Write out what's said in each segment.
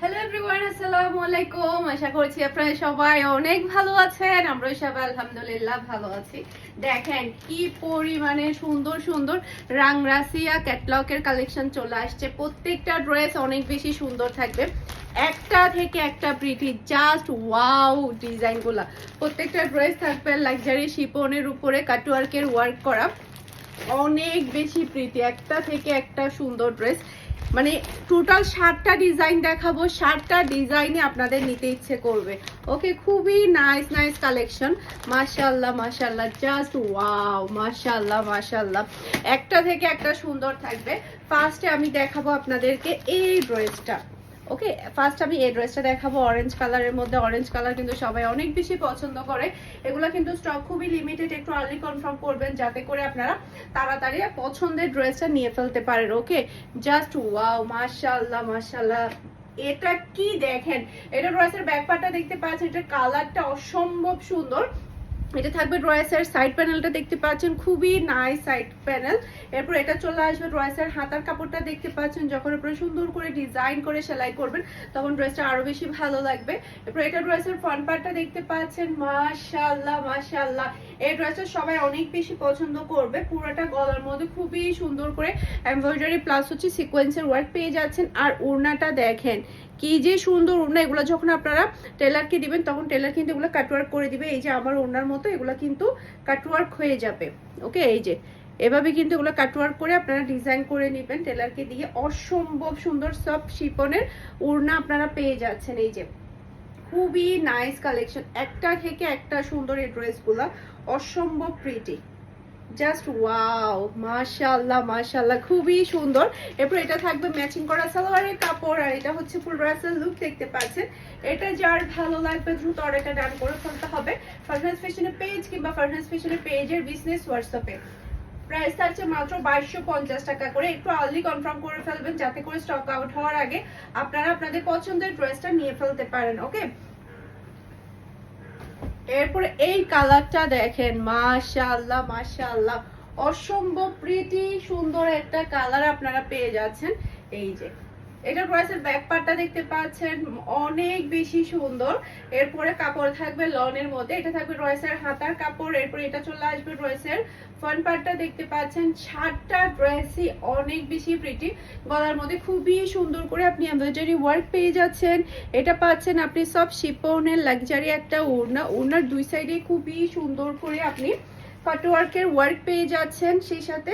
Hello everyone, আসসালামু আলাইকুম। আশা করছি আপনারা সবাই অনেক ভালো আছেন। আমরা সবাই আলহামদুলিল্লাহ ভালো আছি। দেখেন কি পরিমাণে সুন্দর সুন্দর রাংরাসিয়া ক্যাটলগের কালেকশন চলে আসছে। প্রত্যেকটা ড্রেস অনেক বেশি সুন্দর থাকবে, একটা থেকে একটা প্রিটি, জাস্ট ওয়াও ডিজাইনগুলা। প্রত্যেকটা ড্রেস থাকবে লাক্সারি শিপনের উপরে কাটওয়ার্কের ওয়ার্ক করা, অনেক বেশি প্রিটি, একটা থেকে একটা সুন্দর ড্রেস। মানে টোটাল 7টা ডিজাইন দেখাবো, 7টা ডিজাইনে আপনাদের নিতে ইচ্ছে করবে। ওকে, খুবই নাইস নাইস কালেকশন, মাশাআল্লাহ মাশাআল্লাহ, জাস্ট ওয়াও, মাশাআল্লাহ মাশাআল্লাহ, একটা থেকে একটা সুন্দর থাকবে। ফার্স্টে আমি দেখাবো আপনাদেরকে এই ড্রেসটা। ওকে, ফার্স্ট আমি এই ড্রেসটা দেখাবো অরেঞ্জ কালারের মধ্যে। অরেঞ্জ কালার কিন্তু সবাই অনেক বেশি পছন্দ করে। এগুলো কিন্তু স্টক খুবই লিমিটেড, একটু আর্লি কনফার্ম করবেন যাতে করে আপনারা তাড়াতাড়ি পছন্দের ড্রেসটা নিয়ে ফেলতে পারেন। ওকে, জাস্ট ওয়াও, মাশাআল্লাহ মাশাআল্লাহ। এটা কি দেখেন, এটা ড্রেসের ব্যাক পার্টটা দেখতে পাচ্ছেন, এটা কালারটা অসম্ভব সুন্দর। এটা থাকবে ড্রেসের সাইড প্যানেলটা দেখতে পাচ্ছেন, খুবই নাইস সাইড প্যানেল। এরপর এটা চলে আসবে ড্রেসের হাতার কাপড়টা দেখতে পাচ্ছেন, যখন আপনারা সুন্দর করে ডিজাইন করে সেলাই করবেন তখন ড্রেসটা আরো বেশি ভালো লাগবে। এরপর এটা ড্রেসের ফ্রন্ট পার্টটা দেখতে পাচ্ছেন, মাশাআল্লাহ মাশাআল্লাহ। এই ড্রেসটা সবাই অনেক বেশি পছন্দ করবে। পুরোটা গলার মধ্যে খুবই সুন্দর করে এমব্রয়ডারি প্লাস হচ্ছে সিকোয়েন্সের ওয়ার্ক পেয়ে যাচ্ছেন। আর ওড়নাটা দেখেন কি যে সুন্দর ওড়না। এগুলো যখন আপনারা টেলারকে দিবেন তখন টেলার কিন্তু এগুলো কাটওয়ার্ক করে দিবে। এই যে আমার ওড়নার মতো এগুলো কিন্তু কাটওয়ার্ক হয়ে যাবে। ওকে, এই যে এভাবে কিন্তু এগুলো কাটওয়ার্ক করে আপনারা ডিজাইন করে নেবেন টেলারকে দিয়ে। অসম্ভব সুন্দর সব শিপনের ওড়না আপনারা পেয়ে যাচ্ছেন। এই যে খুবই নাইস কালেকশন, একটা থেকে একটা সুন্দর এই ড্রেসগুলো, অসম্ভব প্রিটি, জাস্ট ওয়াও, মাশাআল্লাহ মাশাআল্লাহ, খুবই সুন্দর। এরপর এটা থাকবে ম্যাচিং করা সালোয়ারের কাপড়, আর এটা হচ্ছে ফুল ড্রেসের লুক দেখতে পাচ্ছেন। এটা যার ভালো লাগবে দ্রুত অর্ডারটা ডান করে ফেলতে হবে ফারহানাস ফ্যাশনের পেজ কিংবা ফারহানাস ফ্যাশনের পেজের বিজনেস হোয়াটসঅ্যাপে। প্রাইস থাকছে মাত্র 2250 টাকা করে। একটু আর্লি কনফার্ম করে ফেলবেন যাতে করে স্টক আউট হওয়ার আগে আপনারা আপনাদের পছন্দের ড্রেসটা নিয়ে ফেলতে পারেন। ওকে, এরপরে এই কালারটা দেখেন, মাশাআল্লাহ মাশাআল্লাহ, অসম্ভব প্রিটি সুন্দর একটা কালার আপনারা পেয়ে যাচ্ছেন। এই যে এটা ড্রেসের ব্যাক পার্টটা দেখতে পাচ্ছেন, অনেক বেশি সুন্দর। এরপরে কাপড় থাকবে লনের মধ্যে, এটা থাকবে ড্রেসের হাতার কাপড়। এরপরে এটা চলে আসবে ড্রেসের ফ্রন্ট পার্টটা দেখতে পাচ্ছেন। 7টা ড্রেসই অনেক বেশি প্রিটি, গলার মধ্যে খুবই সুন্দর করে আপনি এমব্রয়ডারি ওয়ার্ক পেয়ে যাচ্ছেন। এটা পাচ্ছেন আপনি সব শিপনের লাক্সারি একটা ওড়না, ওড়নার দুই সাইডে খুবই সুন্দর করে আপনি কাটওয়ার্কের ওয়ার্ক পেয়ে যাচ্ছেন। সেই সাথে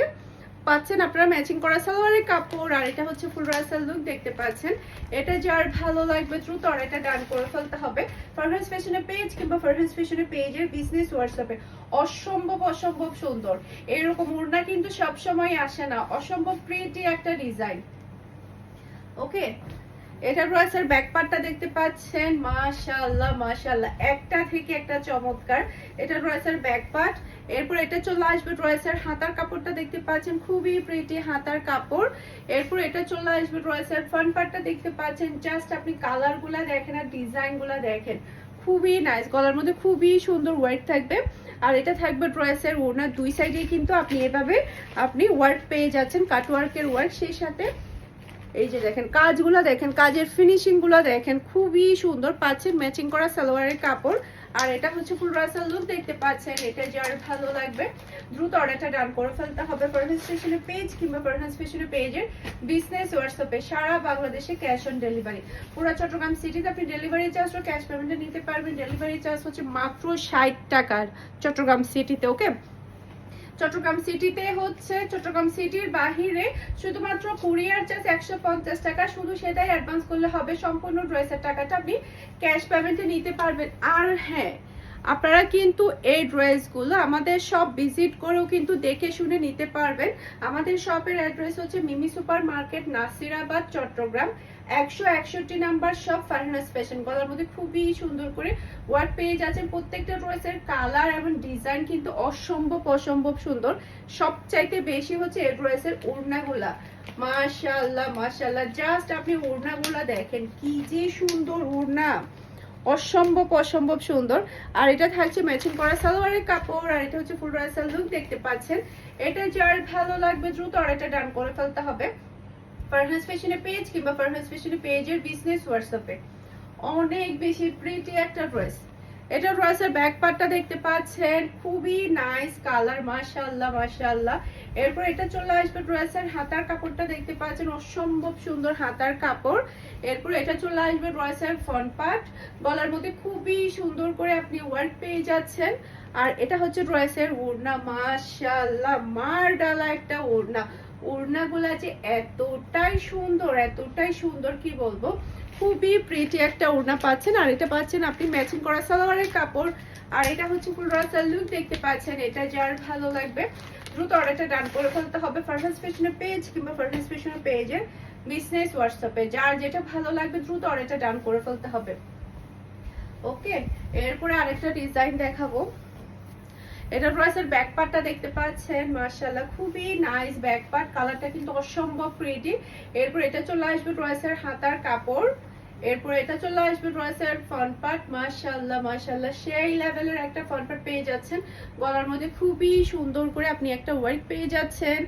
পাচ্ছেন আপনারা ম্যাচিং করা সালোয়ারের কাপড়। আর এটা হচ্ছে ফুল ড্রেসের লুক দেখতে পাচ্ছেন। এটা যার ভালো লাগবে দ্রুত এটা ডান করে ফেলতে হবে ফারহানাস ফ্যাশনের পেজ কিংবা ফারহানাস ফ্যাশনের পেজের বিজনেস হোয়াটসঅ্যাপে। অসম্ভব অসম্ভব সুন্দর, এরকম ওড়না কিন্তু সবসময় আসে না, অসম্ভব প্রিটি একটা ডিজাইন। ওকে, এটা ড্রেসের ব্যাক পার্টটা দেখতে পাচ্ছেন, মাশাআল্লাহ মাশাআল্লাহ, একটা থেকে একটা চমৎকার। এটা ড্রেসের ব্যাক পার্ট। এরপর এটা চলে আসবে ড্রেসের হাতার কাপড়টা দেখতে পাচ্ছেন, খুবই প্রিটি হাতার কাপড়। এরপর এটা চলে আসবে ড্রেসের ফ্রন্ট পার্টটা দেখতে পাচ্ছেন। জাস্ট আপনি কালারগুলা দেখেন আর ডিজাইনগুলা দেখেন, খুবই নাইস। গলার মধ্যে খুবই সুন্দর ওয়ার্ক থাকবে। আর এটা থাকবে ড্রেসের ওড়নার দুই সাইডে কিন্তু আপনি এভাবে আপনি ওয়ার্ক পেয়ে যাচ্ছেন, কাটওয়ার্কের ওয়ার্ক। সেই সাথে এই যে দেখেন কাজগুলো দেখেন, কাজের ফিনিশিং গুলো দেখেন, খুবই সুন্দর। পাচ্ছেন ম্যাচিং করা সালোয়ারের কাপড়। আর এটা হচ্ছে ফুল ড্রেসের লুক দেখতে পাচ্ছেন। এটা যার ভালো লাগবে দ্রুত অর্ডারটা ডান করে ফেলতে হবে ফারহানাস ফ্যাশনের পেজ কিংবা ফারহানাস ফ্যাশনের পেজের বিজনেস হোয়াটসঅ্যাপে। সারা বাংলাদেশে ক্যাশ অন ডেলিভারি। পুরো চট্টগ্রাম সিটিতে আপনি ডেলিভারি চার্জ ও ক্যাশ পেমেন্টে নিতে পারবেন। ডেলিভারি চার্জ হচ্ছে মাত্র 60 টাকার চট্টগ্রাম সিটিতে। ওকে, চট্টগ্রাম সিটিতে হচ্ছে, চট্টগ্রাম সিটির বাহিরে শুধুমাত্র কুরিয়ার চার্জ 150 টাকা, শুধু সেটাই অ্যাডভান্স করলে হবে। সম্পূর্ণ ড্রেসের টাকাটা আপনি ক্যাশ পেমেন্টে নিতে পারবেন। আর হ্যাঁ, আপনারা কিন্তু এই ড্রেসগুলো আমাদের সব ভিজিট করেও কিন্তু দেখে শুনে নিতে পারবেন। আমাদের শপের অ্যাড্রেস হচ্ছে Mimi super market, Nasirabad, Chattogram. 161 number shop Farhana's fashion. গলার মধ্যে খুবই সুন্দর করে ওয়ার্ক পেয়ে যাচ্ছেন। প্রত্যেকটা ড্রেসের কালার এবং ডিজাইন কিন্তু অসম্ভব অসম্ভব সুন্দর। সবচাইতে বেশি হচ্ছে এই ড্রেসের ওড়নাগুলা, মাশাআল্লাহ মাশাআল্লাহ, জাস্ট আপনি ওড়নাগুলা দেখেন কি যে সুন্দর ওড়না, অসম্ভব অসম্ভব সুন্দর। আর এটা থাকছে ম্যাচিং করা সালোয়ারের কাপড়। আর এটা হচ্ছে ফুল ড্রেসের লুক দেখতে পাচ্ছেন। এটা যার ভালো লাগবে দ্রুত অর্ডারটা ডান করে ফেলতে হবে ফারহাস ফ্যাশনের পেজ কিংবা ফারহাস ফ্যাশনের পেজের বিজনেস হোয়াটসঅ্যাপে। অনেক বেশি প্রিটি একটা ড্রেস। এটা ড্রেসের ব্যাক পার্টটা দেখতে পাচ্ছেন, খুবই নাইস কালার, মাশাআল্লাহ মাশাআল্লাহ। এরপর এটা চলে আসবে ড্রেসের হাতার কাপড়টা দেখতে পাচ্ছেন, অসম্ভব সুন্দর হাতার কাপড়। এরপর এটা চলে আসবে ড্রেসের ফ্রন্ট পার্ট, গলার মধ্যে খুবই সুন্দর করে আপনি ওয়ার্ক পেয়ে যাচ্ছেন। আর এটা হচ্ছে ড্রেসের ওড়না, মাশাআল্লাহ মার ডালা একটা ওড়না। ওড়নাগুলা যে এতটাই সুন্দর কি বলবো, খুবই প্রিটি একটা ওড়না পাচ্ছেন। আর এটা পাচ্ছেন আপনি ম্যাচিং করা সালোয়ারের কাপড়। আর এটা হচ্ছে ফুল রাসাল লুক দেখতে পাচ্ছেন। এটা যার ভালো লাগবে দ্রুত অর্ডারটা ডান করে ফেলতে হবে ফারহাস ফ্যাশনের পেজ কিংবা ফারহাস ফ্যাশনের পেজের বিজনেস হোয়াটসঅ্যাপে। যার যেটা ভালো লাগবে দ্রুত অর্ডারটা ডান করে ফেলতে হবে। ওকে, এরপরে আরেকটা ডিজাইন দেখাবো। এটা ড্রেসের ব্যাক পার্টটা দেখতে পাচ্ছেন, মাশাআল্লাহ খুবই নাইস ব্যাক পার্ট, কালারটা কিন্তু অসম্ভব প্রিটি। এরপর এটা চলে আসবে ড্রেসের হাতার কাপড়। এরপর এটা চলে আসবে ড্রেসের ফ্রন্ট পার্ট, মাশাআল্লাহ মাশাআল্লাহ সেই লেভেলের একটা ফ্রন্ট পার্ট পেয়ে যাচ্ছেন। গলার মধ্যে খুবই সুন্দর করে আপনি একটা ওয়ার্ক পেয়ে যাচ্ছেন।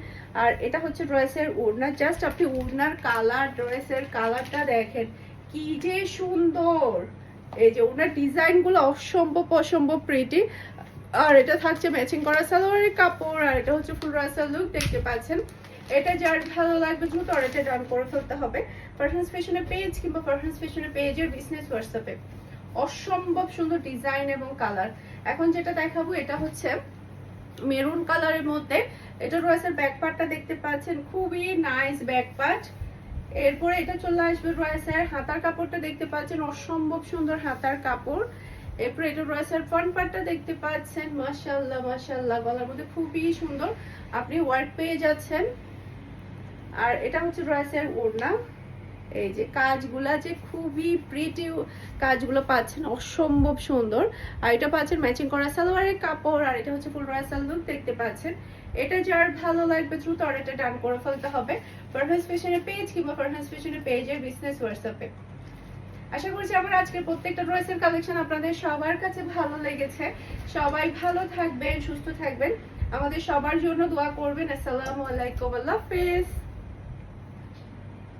আর এটা হচ্ছে ড্রেসের ওড়না। জাস্ট আপনি ওড়নার কালার, ড্রেসের কালারটা দেখেন কি যে সুন্দর। এই যে ওনার ডিজাইন গুলো অসম্ভব প্রিটি। আর এটা থাকছে ম্যাচিং করা সালোয়ারের কাপড়। আর এটা হচ্ছে ফুল রাসাল লুক দেখতে পাচ্ছেন। এটা যার ভালো লাগবে দ্রুত অর্ডারটা ডান করে ফেলতে হবে ফারহাস ফ্যাশনের পেজ কিংবা ফারহাস ফ্যাশনের পেজের বিজনেস হোয়াটসঅ্যাপে। অসম্ভব সুন্দর ডিজাইন এবং কালার। এখন যেটা দেখাবো এটা হচ্ছে মেরুন কালারের মধ্যে। এটা ড্রেসের ব্যাক পার্টটা দেখতে পাচ্ছেন, খুবই নাইস ব্যাক পার্ট। এরপরে এটা চলে আসবে ড্রেসের হাতার কাপড়টা দেখতে পাচ্ছেন, অসম্ভব সুন্দর হাতার কাপড়। এরপর এটা ড্রেসের ফ্রন্ট পার্টটা দেখতে পাচ্ছেন, মাশাআল্লাহ মাশাআল্লাহ গলার মধ্যে খুবই সুন্দর আপনি ওয়ার্ক পেয়ে যাচ্ছেন। আর এটা হচ্ছে ড্রেসের ওড়না। এই যে কাজগুলা যে খুবই প্রিটি কাজগুলো পাচ্ছেন, অসম্ভব সুন্দর। আর এটা পাচ্ছেন ম্যাচিং করা সালোয়ারের কাপড়। আর এটা হচ্ছে ফুল রাসাল লুক দেখতে পাচ্ছেন। এটা যার ভালো লাগবে দ্রুত অর্ডারটা ডান করে ফেলতে হবে ফারহাস ফ্যাশনের পেজ কিংবা ফারহাস ফ্যাশনের পেজের বিজনেস হোয়াটসঅ্যাপে। আশা করছি আমার আজকের প্রত্যেকটা ড্রেসের কালেকশন আপনাদের সবার কাছে ভালো লেগেছে। সবাই ভালো থাকবেন, সুস্থ থাকবেন, আমাদের সবার জন্য দোয়া করবেন। আসসালামু আলাইকুম, আল্লাহ হাফেজ।